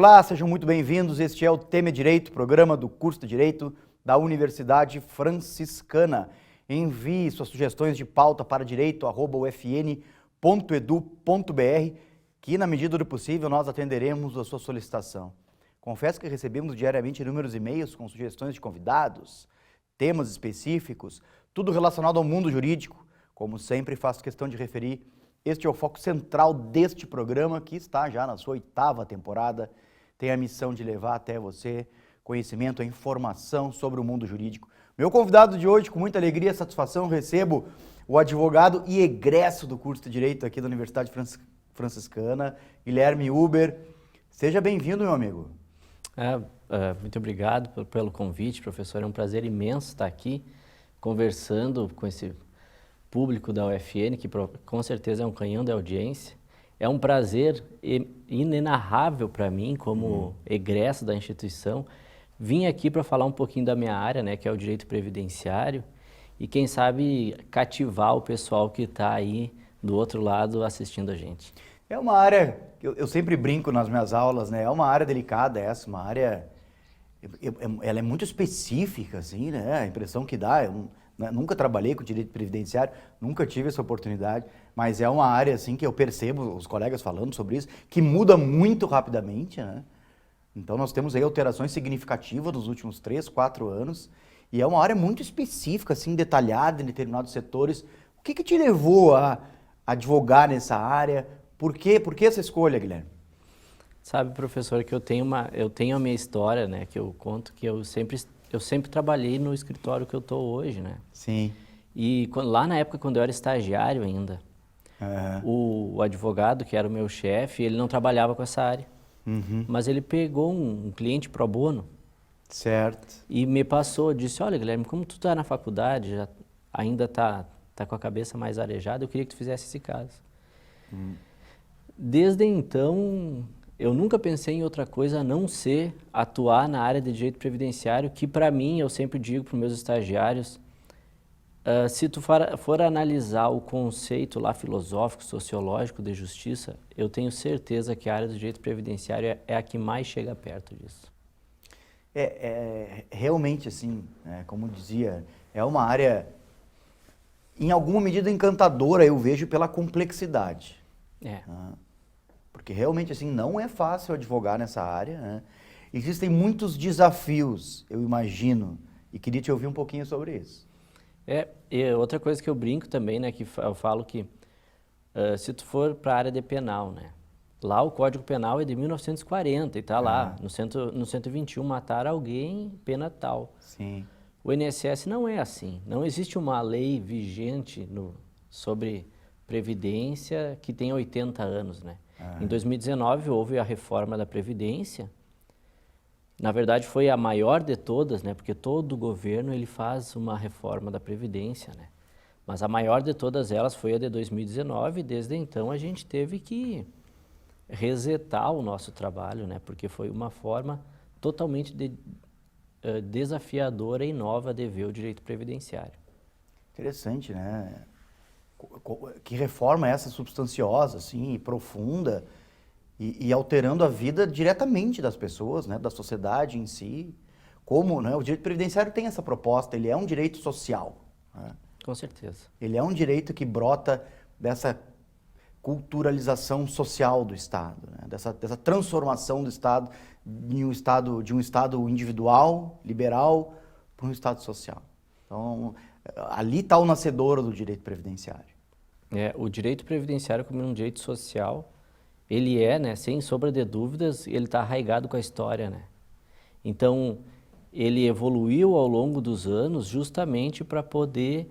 Olá, sejam muito bem-vindos. Este é o Tema é Direito, programa do curso de Direito da Universidade Franciscana. Envie suas sugestões de pauta para direito@ufn.edu.br, que na medida do possível nós atenderemos a sua solicitação. Confesso que recebemos diariamente inúmeros e-mails com sugestões de convidados, temas específicos, tudo relacionado ao mundo jurídico. Como sempre, faço questão de referir, este é o foco central deste programa, que está já na sua 8ª temporada. Tem a missão de levar até você conhecimento e informação sobre o mundo jurídico. Meu convidado de hoje, com muita alegria e satisfação, recebo o advogado e egresso do curso de Direito aqui da Universidade Franciscana, Guilherme Huber. Seja bem-vindo, meu amigo. Muito obrigado pelo convite, professor. É um prazer imenso estar aqui conversando com esse público da UFN, que com certeza é um canhão de audiência. É um prazer inenarrável para mim, como egresso da instituição, vim aqui para falar um pouquinho da minha área, né, que é o direito previdenciário, e quem sabe cativar o pessoal que está aí do outro lado assistindo a gente. É uma área, eu sempre brinco nas minhas aulas, né? É uma área delicada essa, uma área, ela é muito específica, assim, né? A impressão que dá, nunca trabalhei com direito previdenciário, nunca tive essa oportunidade, mas é uma área assim que eu percebo os colegas falando sobre isso, que muda muito rapidamente, né? Então nós temos aí alterações significativas nos últimos 3, 4 anos, e é uma área muito específica, assim, detalhada em determinados setores. O que te levou a advogar nessa área? Por que essa escolha, Guilherme? Sabe, professor, que eu tenho a minha história, né, que eu conto que eu sempre trabalhei no escritório que eu estou hoje, né? Sim. E lá na época, quando eu era estagiário ainda, o advogado, que era o meu chefe, ele não trabalhava com essa área. Mas ele pegou um cliente pro bono. Certo. E me passou, disse, olha, Guilherme, como tu está na faculdade, ainda tá com a cabeça mais arejada, eu queria que tu fizesse esse caso. Desde então, eu nunca pensei em outra coisa a não ser atuar na área de direito previdenciário, que para mim, eu sempre digo para os meus estagiários, se tu for analisar o conceito lá filosófico, sociológico de justiça, eu tenho certeza que a área do direito previdenciário é a que mais chega perto disso. Realmente assim, né, como dizia, é uma área, em alguma medida, encantadora, eu vejo, pela complexidade. Porque realmente assim, não é fácil advogar nessa área, né? Existem muitos desafios, eu imagino, e queria te ouvir um pouquinho sobre isso. E outra coisa que eu brinco também, né, que eu falo que se tu for para a área de penal, né, lá o Código Penal é de 1940 e está lá, no 121, matar alguém, pena tal. Sim. O INSS não é assim, não existe uma lei vigente sobre previdência que tem 80 anos, né. Em 2019 houve a reforma da Previdência. Na verdade, foi a maior de todas, né? Porque todo governo ele faz uma reforma da Previdência, né? Mas a maior de todas elas foi a de 2019, e desde então a gente teve que resetar o nosso trabalho, né? Porque foi uma forma totalmente desafiadora e nova de ver o direito previdenciário. Interessante, né? Que reforma é essa substanciosa, assim, e profunda, e alterando a vida diretamente das pessoas, né, da sociedade em si. Como, né, o direito previdenciário tem essa proposta, ele é um direito social, né? Com certeza. Ele é um direito que brota dessa culturalização social do Estado, né, dessa transformação do Estado de um Estado individual, liberal, para um Estado social. Então, ali está o nascedor do direito previdenciário. O direito previdenciário como um direito social, ele né, sem sombra de dúvidas, ele está arraigado com a história, né? Então, ele evoluiu ao longo dos anos justamente para poder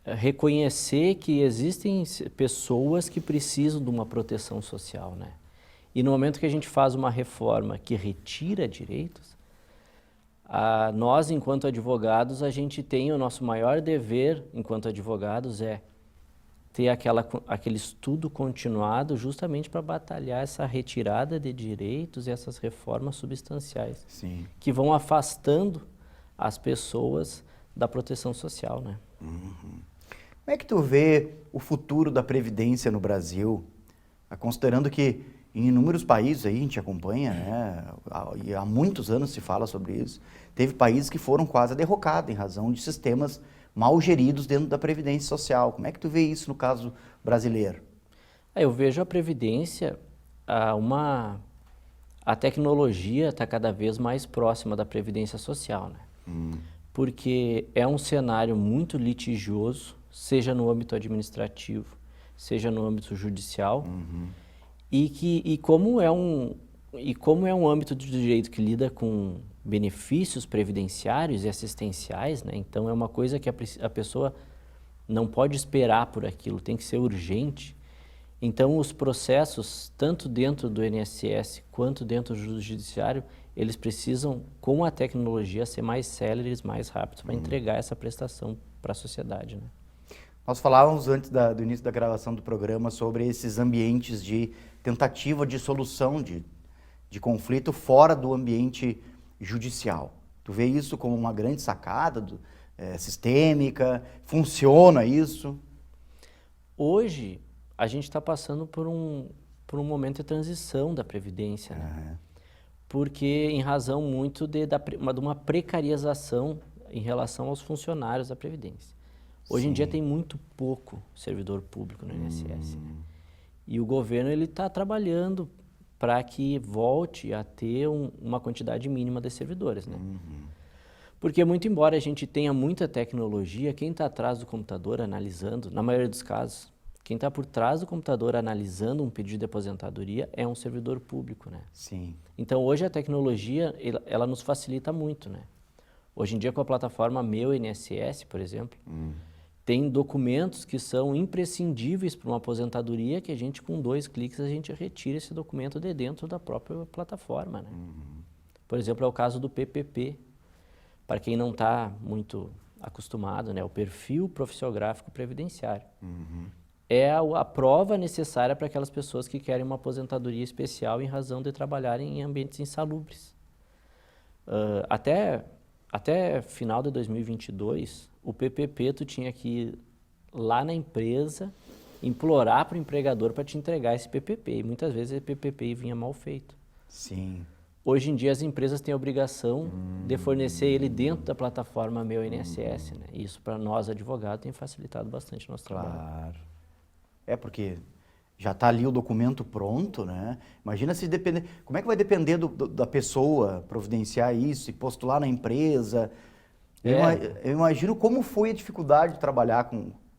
reconhecer que existem pessoas que precisam de uma proteção social, né? E no momento que a gente faz uma reforma que retira direitos, nós, enquanto advogados, a gente tem o nosso maior dever, enquanto advogados, ter aquele estudo continuado justamente para batalhar essa retirada de direitos e essas reformas substanciais. Sim. Que vão afastando as pessoas da proteção social, né? Como é que tu vê o futuro da Previdência no Brasil, considerando que Em inúmeros países aí a gente acompanha, né? E há muitos anos se fala sobre isso. Teve países que foram quase derrocados em razão de sistemas mal geridos dentro da Previdência Social. Como é que tu vê isso no caso brasileiro? Eu vejo a Previdência, a tecnologia está cada vez mais próxima da Previdência Social, né? Porque é um cenário muito litigioso, seja no âmbito administrativo, seja no âmbito judicial, e como é um âmbito do direito que lida com benefícios previdenciários e assistenciais, né? Então é uma coisa que a pessoa não pode esperar por aquilo, tem que ser urgente. Então os processos, tanto dentro do INSS quanto dentro do judiciário, eles precisam, com a tecnologia, ser mais céleres, mais rápidos para entregar essa prestação para a sociedade, né? Nós falávamos antes do início da gravação do programa sobre esses ambientes de tentativa de solução de conflito fora do ambiente judicial. Tu vê isso como uma grande sacada sistêmica? Funciona isso? Hoje, a gente está passando por um momento de transição da Previdência, né? Porque em razão muito de uma precarização em relação aos funcionários da Previdência. Hoje em dia tem muito pouco servidor público no INSS, né? E o governo está trabalhando para que volte a ter uma quantidade mínima de servidores, né? Porque muito embora a gente tenha muita tecnologia, quem está atrás do computador analisando, na maioria dos casos, quem está por trás do computador analisando um pedido de aposentadoria é um servidor público, né? Sim. Então hoje a tecnologia, ela nos facilita muito, né? Hoje em dia com a plataforma Meu INSS, por exemplo, tem documentos que são imprescindíveis para uma aposentadoria que a gente, com 2 cliques, a gente retira esse documento de dentro da própria plataforma, né? Por exemplo, é o caso do PPP. Para quem não está muito acostumado, né? O perfil profissiográfico previdenciário. É a prova necessária para aquelas pessoas que querem uma aposentadoria especial em razão de trabalharem em ambientes insalubres. Até final de 2022, o PPP tu tinha que ir lá na empresa, implorar para o empregador para te entregar esse PPP. E muitas vezes esse PPP vinha mal feito. Sim. Hoje em dia as empresas têm a obrigação de fornecer ele dentro da plataforma Meu INSS, né? E isso para nós advogados tem facilitado bastante o nosso trabalho. Claro. É porque já está ali o documento pronto, né? Imagina se depender. Como é que vai depender da pessoa providenciar isso e postular na empresa? Eu imagino como foi a dificuldade de trabalhar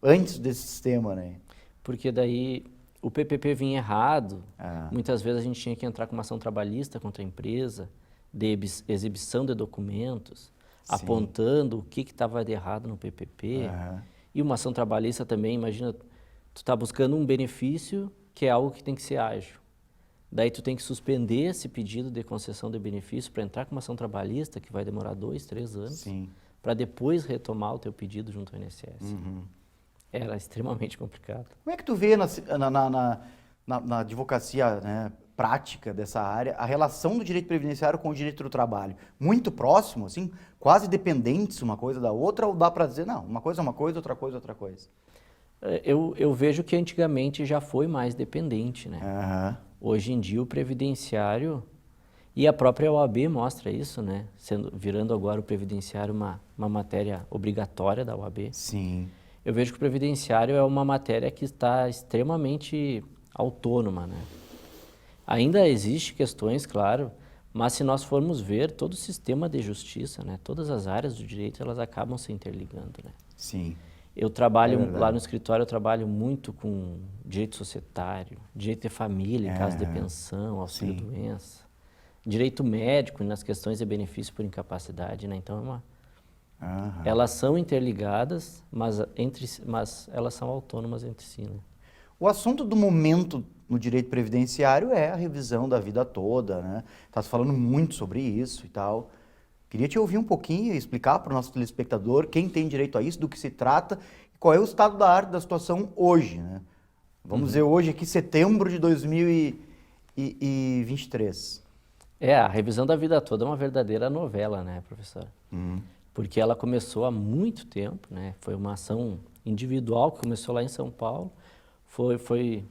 antes desse sistema, né? Porque daí o PPP vinha errado, muitas vezes a gente tinha que entrar com uma ação trabalhista contra a empresa, de exibição de documentos, apontando o que estava de errado no PPP. E uma ação trabalhista também, imagina, tu está buscando um benefício que é algo que tem que ser ágil. Daí tu tem que suspender esse pedido de concessão de benefício para entrar com uma ação trabalhista, que vai demorar 2, 3 anos, para depois retomar o teu pedido junto ao INSS. Era extremamente complicado. Como é que tu vê na advocacia, né, prática dessa área a relação do direito previdenciário com o direito do trabalho? Muito próximo, assim, quase dependentes uma coisa da outra, ou dá para dizer, não, uma coisa é uma coisa, outra coisa é outra coisa? Eu vejo que antigamente já foi mais dependente, né? Hoje em dia o previdenciário, e a própria OAB mostra isso, né? Virando agora o previdenciário uma matéria obrigatória da OAB. Sim. Eu vejo que o previdenciário é uma matéria que está extremamente autônoma, né? Ainda existem questões, claro, mas se nós formos ver, todo o sistema de justiça, né? Todas as áreas do direito, elas acabam se interligando, né? Sim. Eu trabalho, lá no escritório, eu trabalho muito com direito societário, direito de família, em caso de pensão, auxílio-doença, direito médico nas questões de benefício por incapacidade, né? Então, elas são interligadas, mas elas são autônomas entre si, né? O assunto do momento no direito previdenciário é a revisão da vida toda, né? Tá falando muito sobre isso e tal. Queria te ouvir um pouquinho e explicar para o nosso telespectador quem tem direito a isso, do que se trata e qual é o estado da arte da situação hoje, né? Vamos dizer hoje aqui, setembro de 2023. A revisão da vida toda é uma verdadeira novela, né, professor? Porque ela começou há muito tempo, né? Foi uma ação individual que começou lá em São Paulo, foi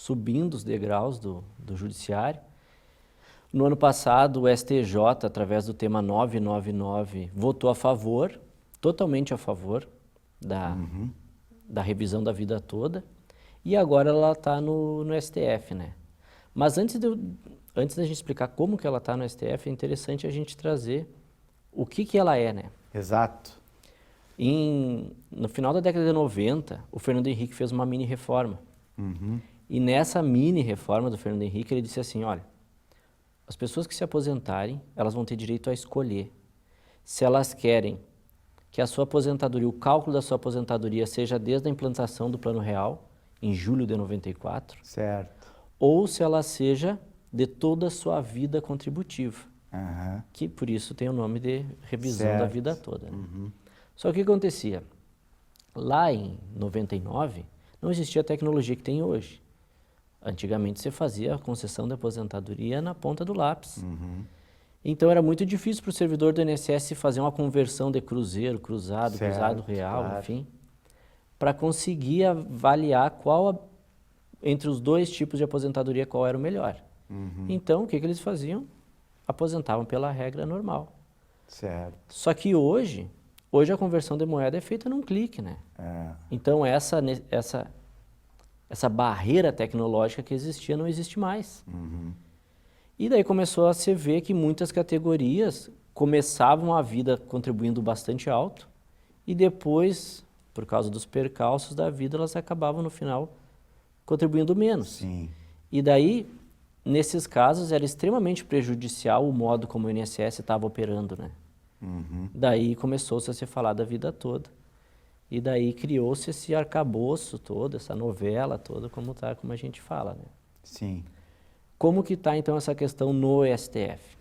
subindo os degraus do judiciário. No ano passado, o STJ, através do tema 999, votou a favor, totalmente a favor, da revisão da vida toda, e agora ela está no STF, né? Mas antes da gente explicar como que ela está no STF, é interessante a gente trazer o que ela é, né? Exato. No final da década de 90, o Fernando Henrique fez uma mini-reforma. E nessa mini-reforma do Fernando Henrique, ele disse assim, olha, as pessoas que se aposentarem, elas vão ter direito a escolher se elas querem que a sua aposentadoria, o cálculo da sua aposentadoria seja desde a implantação do Plano Real, em julho de 94, Certo. ou se ela seja de toda a sua vida contributiva, que por isso tem o nome de revisão da vida toda. Né? Só que o que acontecia? Lá em 99, não existia a tecnologia que tem hoje. Antigamente você fazia a concessão de aposentadoria na ponta do lápis. Então era muito difícil para o servidor do INSS fazer uma conversão de cruzeiro, cruzado, Certo, cruzado real, claro. enfim, para conseguir avaliar entre os dois tipos de aposentadoria, qual era o melhor. Então, o que eles faziam? Aposentavam pela regra normal. Certo. Só que hoje a conversão de moeda é feita num clique, né? Então, essa barreira tecnológica que existia não existe mais. E daí começou a se ver que muitas categorias começavam a vida contribuindo bastante alto e depois, por causa dos percalços da vida, elas acabavam no final contribuindo menos. Sim. E daí, nesses casos, era extremamente prejudicial o modo como o INSS estava operando, né? Daí começou-se a se falar da vida toda. E daí criou-se esse arcabouço todo, essa novela toda, como a gente fala, né? Sim. Como que está, então, essa questão no STF?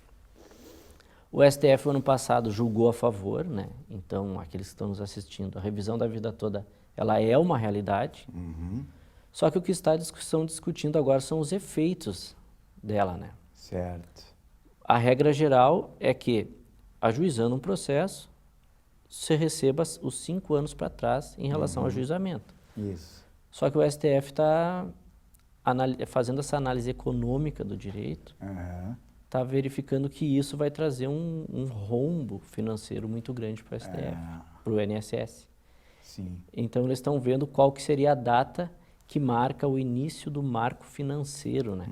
O STF, ano passado, julgou a favor, né? Então, aqueles que estão nos assistindo, a revisão da vida toda, ela é uma realidade. Só que o que está discutindo agora são os efeitos dela, né? Certo. A regra geral é que, ajuizando um processo, você receba os 5 anos para trás em relação ao ajuizamento. Isso. Só que o STF está fazendo essa análise econômica do direito, está verificando que isso vai trazer um rombo financeiro muito grande para o STF, para o INSS. Sim. Então, eles estão vendo qual que seria a data que marca o início do marco financeiro, né,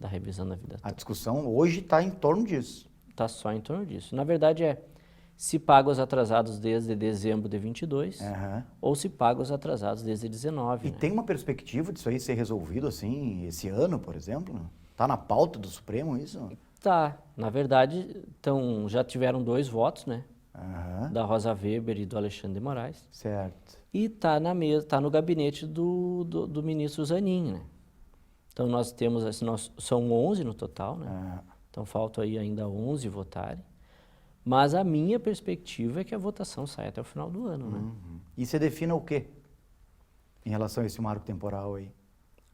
da revisão da vida A toda. discussão hoje está em torno disso. Está só em torno disso. Na verdade, se paga os atrasados desde dezembro de 22 ou se paga os atrasados desde 19. E né? tem uma perspectiva disso aí ser resolvido assim, esse ano, por exemplo? Está na pauta do Supremo isso? Tá. Na verdade, já tiveram 2 votos, né? Da Rosa Weber e do Alexandre de Moraes. Certo. E tá no gabinete do ministro Zanin, né? Então nós temos, são 11 no total, né? Então faltam aí ainda 11 votarem. Mas a minha perspectiva é que a votação saia até o final do ano, né? E você defina o quê em relação a esse marco temporal aí?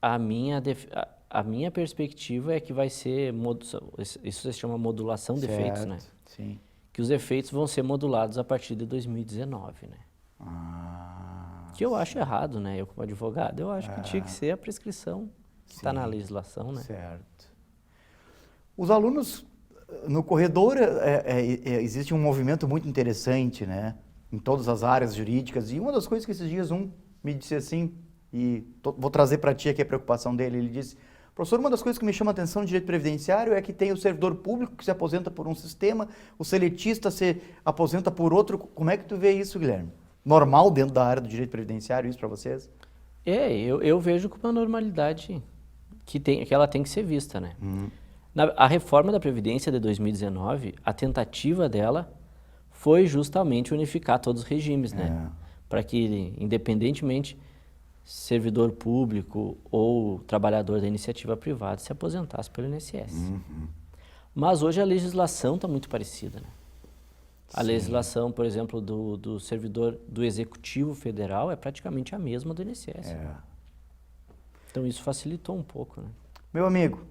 A minha perspectiva é que vai ser, isso se chama modulação de efeitos, né? Sim. Que os efeitos vão ser modulados a partir de 2019, né? Que eu acho errado, né? Eu como advogado, eu acho que tinha que ser a prescrição que está na legislação, né? Certo. Os alunos, no corredor, existe um movimento muito interessante, né? Em todas as áreas jurídicas. E uma das coisas que esses dias me disse assim, e vou trazer para ti aqui a preocupação dele, ele disse: professor, uma das coisas que me chama a atenção no direito previdenciário é que tem o servidor público que se aposenta por um sistema, o seletista se aposenta por outro. Como é que tu vê isso, Guilherme? Normal dentro da área do direito previdenciário isso para vocês? Eu vejo como uma normalidade que ela tem que ser vista, né? A reforma da Previdência de 2019, a tentativa dela foi justamente unificar todos os regimes, né? Para que, independentemente, servidor público ou trabalhador da iniciativa privada se aposentasse pelo INSS. Mas hoje a legislação está muito parecida, né? A legislação, por exemplo, do servidor do Executivo Federal é praticamente a mesma do INSS. Então isso facilitou um pouco, né? Meu amigo,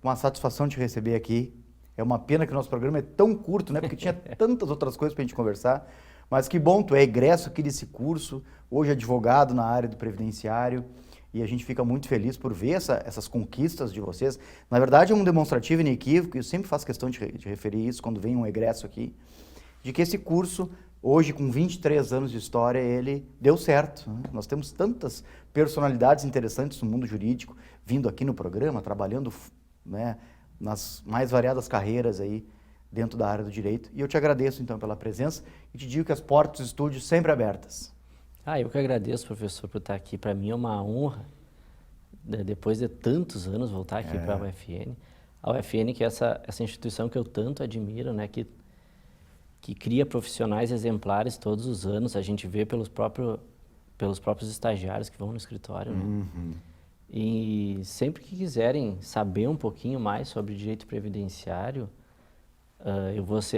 uma satisfação te receber aqui. É uma pena que o nosso programa é tão curto, né? Porque tinha tantas outras coisas para a gente conversar. Mas que bom, tu é egresso aqui desse curso, hoje advogado na área do previdenciário. e a gente fica muito feliz por ver essas conquistas de vocês. Na verdade, é um demonstrativo inequívoco, e eu sempre faço questão de referir isso quando vem um egresso aqui, de que esse curso, hoje com 23 anos de história, ele deu certo. Né? Nós temos tantas personalidades interessantes no mundo jurídico, vindo aqui no programa, trabalhando, né, nas mais variadas carreiras aí dentro da área do direito. E eu te agradeço, então, pela presença e te digo que as portas do estúdio sempre abertas. Eu que agradeço, professor, por estar aqui. Para mim é uma honra, depois de tantos anos, voltar aqui para a UFN. A UFN, que é essa instituição que eu tanto admiro, né, que cria profissionais exemplares todos os anos. A gente vê pelos próprios estagiários que vão no escritório. Né? E sempre que quiserem saber um pouquinho mais sobre direito previdenciário,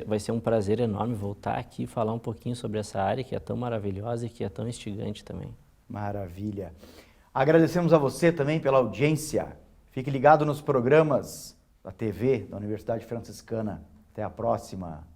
vai ser um prazer enorme voltar aqui e falar um pouquinho sobre essa área que é tão maravilhosa e que é tão instigante também. Maravilha. Agradecemos a você também pela audiência. Fique ligado nos programas da TV da Universidade Franciscana. Até a próxima.